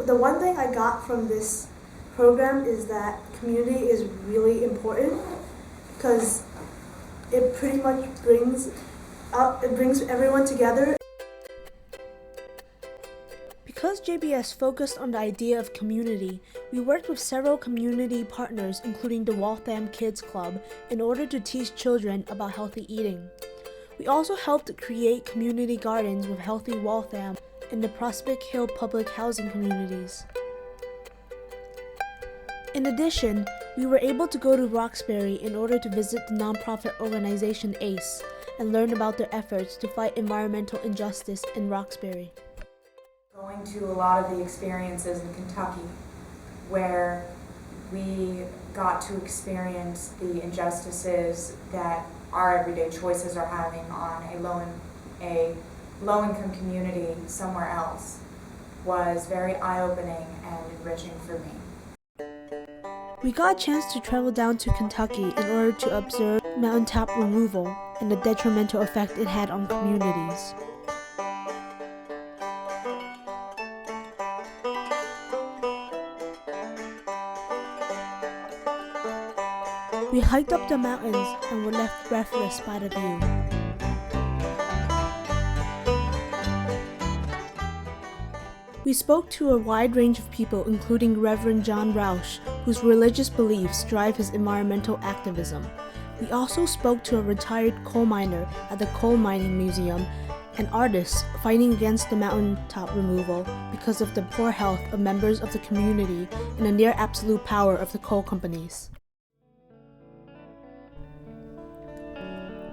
the one thing I got from this program is that community is really important because it pretty much brings everyone together. Because JBS focused on the idea of community, we worked with several community partners, including the Waltham Kids Club, in order to teach children about healthy eating. We also helped create community gardens with Healthy Waltham in the Prospect Hill public housing communities. In addition, we were able to go to Roxbury in order to visit the nonprofit organization ACE and learn about their efforts to fight environmental injustice in Roxbury. Going to a lot of the experiences in Kentucky where we got to experience the injustices that our everyday choices are having on a low-income community somewhere else was very eye-opening and enriching for me. We got a chance to travel down to Kentucky in order to observe mountaintop removal and the detrimental effect it had on communities. We hiked up the mountains and were left breathless by the view. We spoke to a wide range of people, including Reverend John Roush, whose religious beliefs drive his environmental activism. We also spoke to a retired coal miner at the Coal Mining Museum and artists fighting against the mountaintop removal because of the poor health of members of the community and the near absolute power of the coal companies.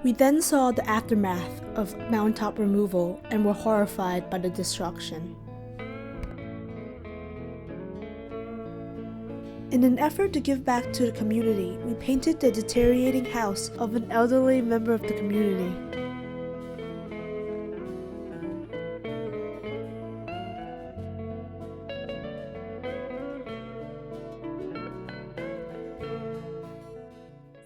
We then saw the aftermath of mountaintop removal and were horrified by the destruction. In an effort to give back to the community, we painted the deteriorating house of an elderly member of the community.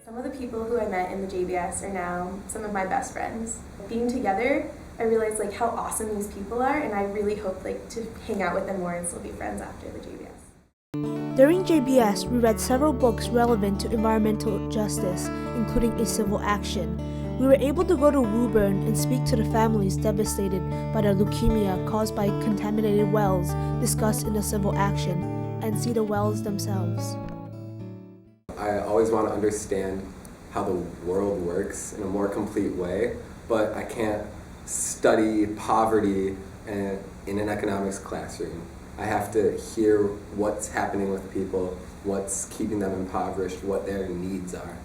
Some of the people who I met in the JBS are now some of my best friends. Being together, I realized how awesome these people are, and I really hope to hang out with them more and still be friends after the JBS. During JBS, we read several books relevant to environmental justice, including A Civil Action. We were able to go to Woburn and speak to the families devastated by the leukemia caused by contaminated wells discussed in A Civil Action, and see the wells themselves. I always want to understand how the world works in a more complete way, but I can't study poverty in an economics classroom. I have to hear what's happening with people, what's keeping them impoverished, what their needs are.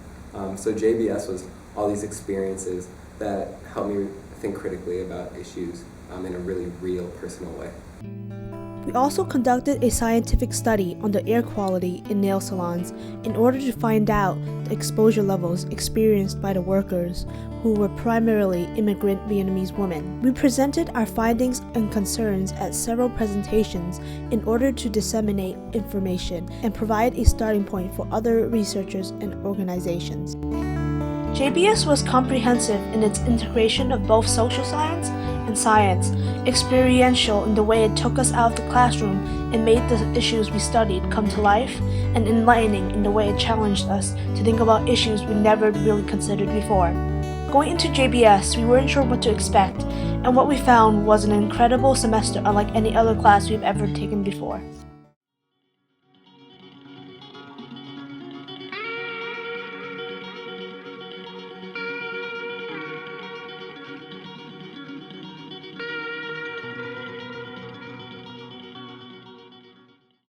So JBS was all these experiences that helped me think critically about issues in a really real, personal way. We also conducted a scientific study on the air quality in nail salons in order to find out the exposure levels experienced by the workers, who were primarily immigrant Vietnamese women. We presented our findings and concerns at several presentations in order to disseminate information and provide a starting point for other researchers and organizations. JBS was comprehensive in its integration of both social science and science, experiential in the way it took us out of the classroom and made the issues we studied come to life, and enlightening in the way it challenged us to think about issues we never really considered before. Going into JBS, we weren't sure what to expect, and what we found was an incredible semester unlike any other class we've ever taken before.